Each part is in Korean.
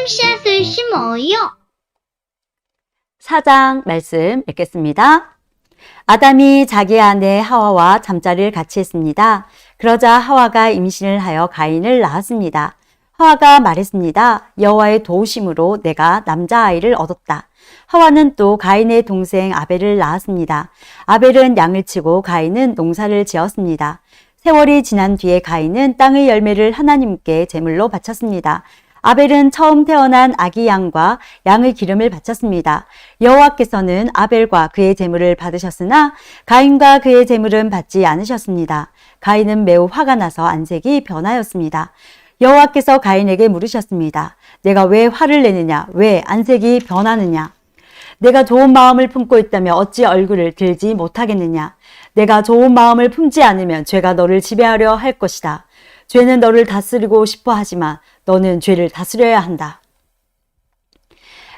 下岁是么哟？ 4장 말씀 읽겠습니다. 아담이 자기 아내 하와와 잠자리를 같이 했습니다. 그러자 하와가 임신을 하여 가인을 낳았습니다. 하와가 말했습니다. 여호와의 도우심으로 내가 남자아이를 얻었다. 하와는 또 가인의 동생 아벨을 낳았습니다. 아벨은 양을 치고 가인은 농사를 지었습니다. 세월이 지난 뒤에 가인은 땅의 열매를 하나님께 제물로 바쳤습니다. 아벨은 처음 태어난 아기 양과 양의 기름을 바쳤습니다. 여호와께서는 아벨과 그의 제물을 받으셨으나 가인과 그의 제물은 받지 않으셨습니다. 가인은 매우 화가 나서 안색이 변하였습니다. 여호와께서 가인에게 물으셨습니다. 내가 왜 화를 내느냐? 왜 안색이 변하느냐? 내가 좋은 마음을 품고 있다면 어찌 얼굴을 들지 못하겠느냐? 내가 좋은 마음을 품지 않으면 죄가 너를 지배하려 할 것이다. 죄는 너를 다스리고 싶어 하지만 너는 죄를 다스려야 한다.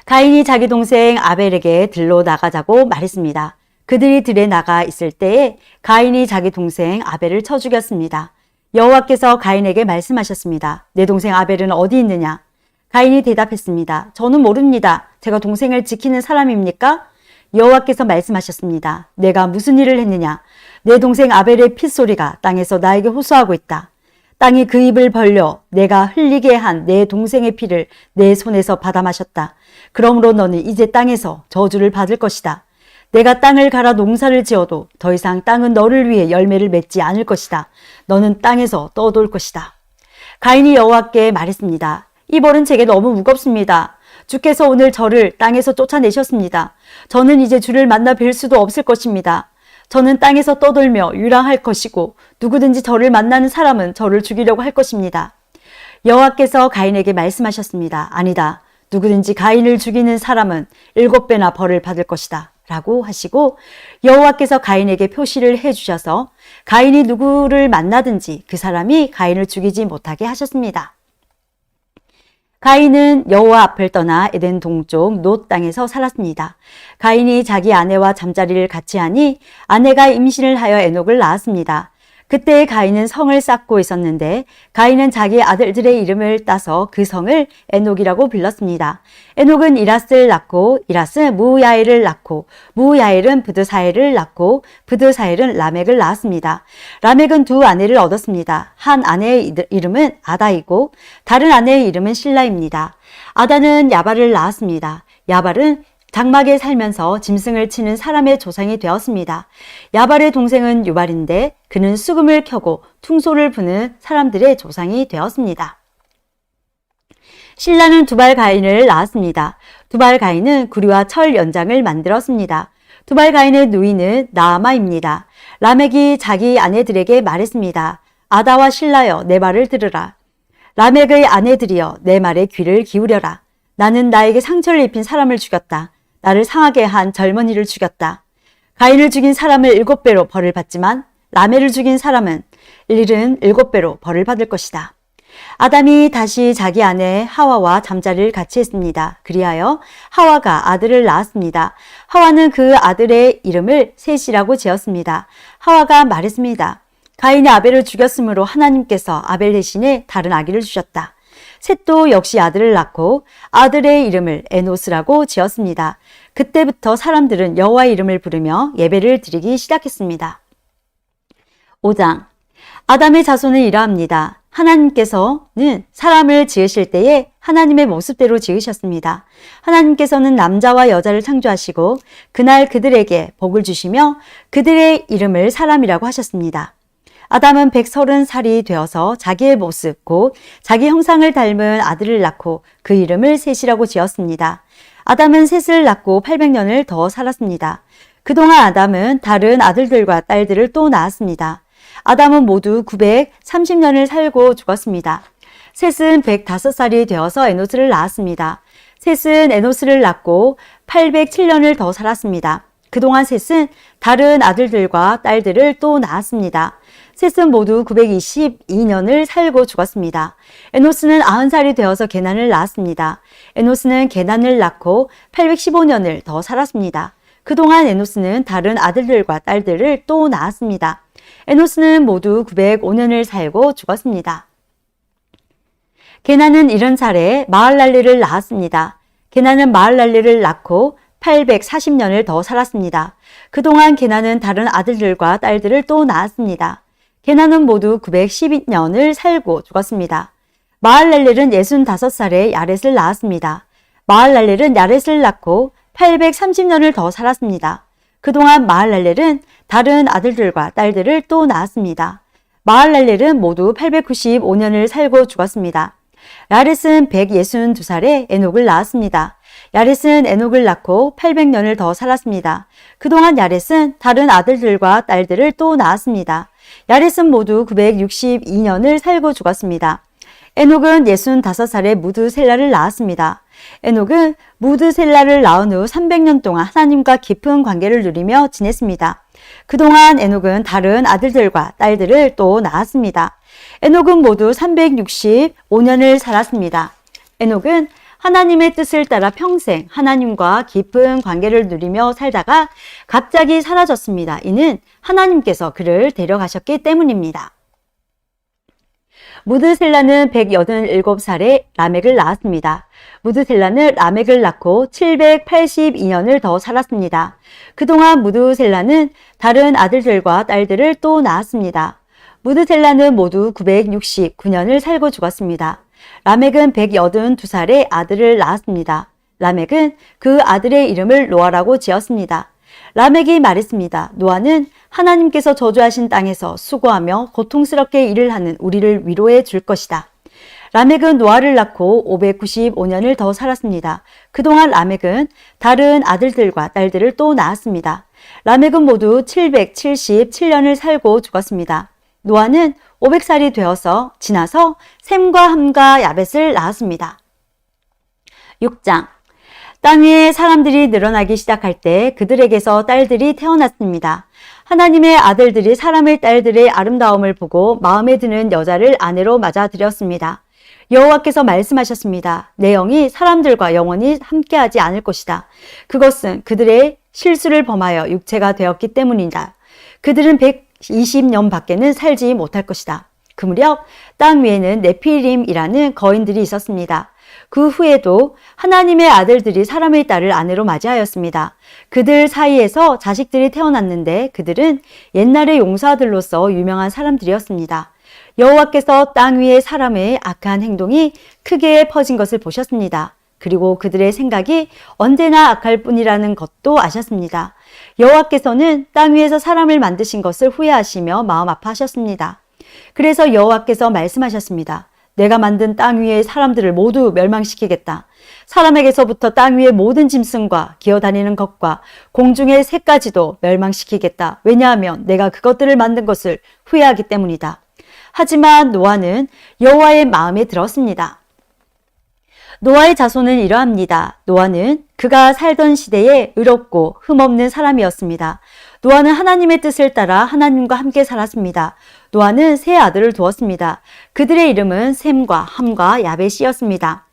가인이 자기 동생 아벨에게 들로 나가자고 말했습니다. 그들이 들에 나가 있을 때에 가인이 자기 동생 아벨을 쳐 죽였습니다. 여호와께서 가인에게 말씀하셨습니다. 내 동생 아벨은 어디 있느냐? 가인이 대답했습니다. 저는 모릅니다. 제가 동생을 지키는 사람입니까? 여호와께서 말씀하셨습니다. 내가 무슨 일을 했느냐? 내 동생 아벨의 핏소리가 땅에서 나에게 호소하고 있다. 땅이 그 입을 벌려 내가 흘리게 한 내 동생의 피를 내 손에서 받아 마셨다. 그러므로 너는 이제 땅에서 저주를 받을 것이다. 내가 땅을 갈아 농사를 지어도 더 이상 땅은 너를 위해 열매를 맺지 않을 것이다. 너는 땅에서 떠돌 것이다. 가인이 여호와께 말했습니다. 이 벌은 제게 너무 무겁습니다. 주께서 오늘 저를 땅에서 쫓아내셨습니다. 저는 이제 주를 만나 뵐 수도 없을 것입니다. 저는 땅에서 떠돌며 유랑할 것이고 누구든지 저를 만나는 사람은 저를 죽이려고 할 것입니다. 여호와께서 가인에게 말씀하셨습니다. 아니다. 누구든지 가인을 죽이는 사람은 7배나 벌을 받을 것이다. 라고 하시고 여호와께서 가인에게 표시를 해주셔서 가인이 누구를 만나든지 그 사람이 가인을 죽이지 못하게 하셨습니다. 가인은 여호와 앞을 떠나 에덴 동쪽 놋 땅에서 살았습니다. 가인이 자기 아내와 잠자리를 같이 하니 아내가 임신을 하여 에녹을 낳았습니다. 그때 가인은 성을 쌓고 있었는데 가인은 자기 아들들의 이름을 따서 그 성을 에녹이라고 불렀습니다. 에녹은 이라스를 낳고 이라스는 무야엘을 낳고 무야엘은 브드사엘을 낳고 브드사엘은 라멕을 낳았습니다. 라멕은 두 아내를 얻었습니다. 한 아내의 이름은 아다이고 다른 아내의 이름은 실라입니다. 아다는 야발을 낳았습니다. 야발은 장막에 살면서 짐승을 치는 사람의 조상이 되었습니다. 야발의 동생은 유발인데 그는 수금을 켜고 퉁소를 부는 사람들의 조상이 되었습니다. 실라는 두발 가인을 낳았습니다. 두발 가인은 구리와 철 연장을 만들었습니다. 두발 가인의 누이는 나아마입니다. 라멕이 자기 아내들에게 말했습니다. 아다와 실라여 내 말을 들으라. 라멕의 아내들이여 내 말에 귀를 기울여라. 나는 나에게 상처를 입힌 사람을 죽였다. 나를 상하게 한 젊은이를 죽였다. 가인을 죽인 사람을 7배로 벌을 받지만 라멕을 죽인 사람은 7배로 벌을 받을 것이다. 아담이 다시 자기 아내 하와와 잠자리를 같이 했습니다. 그리하여 하와가 아들을 낳았습니다. 하와는 그 아들의 이름을 셋이라고 지었습니다. 하와가 말했습니다. 가인이 아벨을 죽였으므로 하나님께서 아벨 대신에 다른 아기를 주셨다. 셋도 역시 아들을 낳고 아들의 이름을 에노스라고 지었습니다. 그때부터 사람들은 여호와의 이름을 부르며 예배를 드리기 시작했습니다. 5장 아담의 자손은 이러합니다. 하나님께서는 사람을 지으실 때에 하나님의 모습대로 지으셨습니다. 하나님께서는 남자와 여자를 창조하시고 그날 그들에게 복을 주시며 그들의 이름을 사람이라고 하셨습니다. 아담은 130살이 되어서 자기의 모습 곧 자기 형상을 닮은 아들을 낳고 그 이름을 셋이라고 지었습니다. 아담은 셋을 낳고 800년을 더 살았습니다. 그동안 아담은 다른 아들들과 딸들을 또 낳았습니다. 아담은 모두 930년을 살고 죽었습니다. 셋은 105살이 되어서 에노스를 낳았습니다. 셋은 에노스를 낳고 807년을 더 살았습니다. 그동안 셋은 다른 아들들과 딸들을 또 낳았습니다. 셋은 모두 922년을 살고 죽었습니다. 에노스는 90살이 되어서 게난을 낳았습니다. 에노스는 게난을 낳고 815년을 더 살았습니다. 그동안 에노스는 다른 아들들과 딸들을 또 낳았습니다. 에노스는 모두 905년을 살고 죽었습니다. 게나는 70살에 마할랄레를 낳았습니다. 게나는 마할랄레를 낳고 840년을 더 살았습니다. 그동안 게나는 다른 아들들과 딸들을 또 낳았습니다. 게나는 모두 912년을 살고 죽었습니다. 마할랄렐은 65살에 야렛을 낳았습니다. 마할랄렐은 야렛을 낳고 830년을 더 살았습니다. 그동안 마할랄렐은 다른 아들들과 딸들을 또 낳았습니다. 마할랄렐은 모두 895년을 살고 죽었습니다. 야렛은 162살에 에녹을 낳았습니다. 야렛은 에녹을 낳고 800년을 더 살았습니다. 그동안 야렛은 다른 아들들과 딸들을 또 낳았습니다. 야렛은 모두 962년을 살고 죽었습니다. 에녹은 65살에 무드셀라를 낳았습니다. 에녹은 무드셀라를 낳은 후 300년 동안 하나님과 깊은 관계를 누리며 지냈습니다. 그동안 에녹은 다른 아들들과 딸들을 또 낳았습니다. 에녹은 모두 365년을 살았습니다. 에녹은 하나님의 뜻을 따라 평생 하나님과 깊은 관계를 누리며 살다가 갑자기 사라졌습니다. 이는 하나님께서 그를 데려가셨기 때문입니다. 무드셀라는 187살에 라멕을 낳았습니다. 무드셀라는 라멕을 낳고 782년을 더 살았습니다. 그동안 무드셀라는 다른 아들들과 딸들을 또 낳았습니다. 무드셀라는 모두 969년을 살고 죽었습니다. 라멕은 182살에 아들을 낳았습니다. 라멕은 그 아들의 이름을 노아라고 지었습니다. 라멕이 말했습니다. 노아는 하나님께서 저주하신 땅에서 수고하며 고통스럽게 일을 하는 우리를 위로해 줄 것이다. 라멕은 노아를 낳고 595년을 더 살았습니다. 그동안 라멕은 다른 아들들과 딸들을 또 낳았습니다. 라멕은 모두 777년을 살고 죽었습니다. 노아는 500살이 되어서 지나서 셈과 함과 야벳을 낳았습니다. 6장. 땅 위에 사람들이 늘어나기 시작할 때 그들에게서 딸들이 태어났습니다. 하나님의 아들들이 사람의 딸들의 아름다움을 보고 마음에 드는 여자를 아내로 맞아들였습니다. 여호와께서 말씀하셨습니다. 내 영이 사람들과 영원히 함께하지 않을 것이다. 그것은 그들의 실수를 범하여 육체가 되었기 때문이다. 그들은 120년 밖에는 살지 못할 것이다. 그 무렵 땅 위에는 네피림이라는 거인들이 있었습니다. 그 후에도 하나님의 아들들이 사람의 딸을 아내로 맞이하였습니다. 그들 사이에서 자식들이 태어났는데 그들은 옛날의 용사들로서 유명한 사람들이었습니다. 여호와께서 땅 위의 사람의 악한 행동이 크게 퍼진 것을 보셨습니다. 그리고 그들의 생각이 언제나 악할 뿐이라는 것도 아셨습니다. 여호와께서는 땅 위에서 사람을 만드신 것을 후회하시며 마음 아파하셨습니다. 그래서 여호와께서 말씀하셨습니다. 내가 만든 땅 위의 사람들을 모두 멸망시키겠다. 사람에게서부터 땅 위의 모든 짐승과 기어다니는 것과 공중의 새까지도 멸망시키겠다. 왜냐하면 내가 그것들을 만든 것을 후회하기 때문이다. 하지만 노아는 여호와의 마음에 들었습니다. 노아의 자손은 이러합니다. 노아는 그가 살던 시대에 의롭고 흠없는 사람이었습니다. 노아는 하나님의 뜻을 따라 하나님과 함께 살았습니다. 노아는 세 아들을 두었습니다. 그들의 이름은 셈과 함과 야벳이었습니다.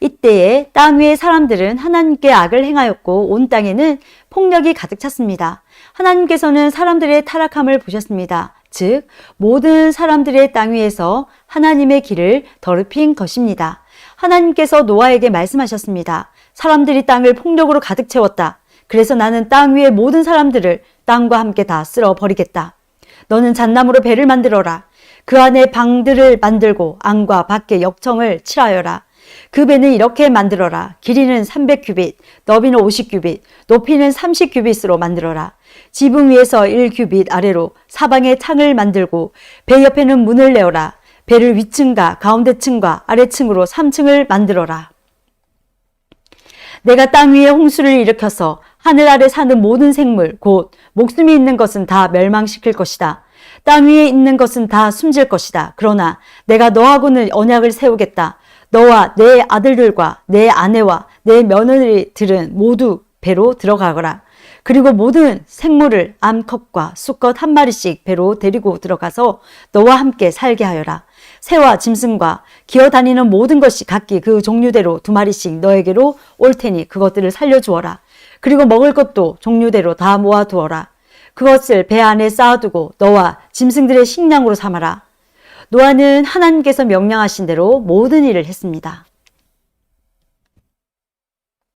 이때에 땅 위의 사람들은 하나님께 악을 행하였고 온 땅에는 폭력이 가득 찼습니다. 하나님께서는 사람들의 타락함을 보셨습니다. 즉 모든 사람들의 땅 위에서 하나님의 길을 더럽힌 것입니다. 하나님께서 노아에게 말씀하셨습니다. 사람들이 땅을 폭력으로 가득 채웠다. 그래서 나는 땅 위의 모든 사람들을 땅과 함께 다 쓸어버리겠다. 너는 잣나무로 배를 만들어라. 그 안에 방들을 만들고 안과 밖에 역청을 칠하여라. 그 배는 이렇게 만들어라. 길이는 300규빗, 너비는 50규빗, 높이는 30규빗으로 만들어라. 지붕 위에서 1규빗 아래로 사방에 창을 만들고 배 옆에는 문을 내어라. 배를 위층과 가운데층과 아래층으로 3층을 만들어라. 내가 땅 위에 홍수를 일으켜서 하늘 아래 사는 모든 생물, 곧 목숨이 있는 것은 다 멸망시킬 것이다. 땅 위에 있는 것은 다 숨질 것이다. 그러나 내가 너하고는 언약을 세우겠다. 너와 내 아들들과 내 아내와 내 며느리들은 모두 배로 들어가거라. 그리고 모든 생물을 암컷과 수컷 한 마리씩 배로 데리고 들어가서 너와 함께 살게 하여라. 새와 짐승과 기어다니는 모든 것이 각기 그 종류대로 2마리씩 너에게로 올 테니 그것들을 살려주어라. 그리고 먹을 것도 종류대로 다 모아두어라. 그것을 배 안에 쌓아두고 너와 짐승들의 식량으로 삼아라. 노아는 하나님께서 명령하신 대로 모든 일을 했습니다.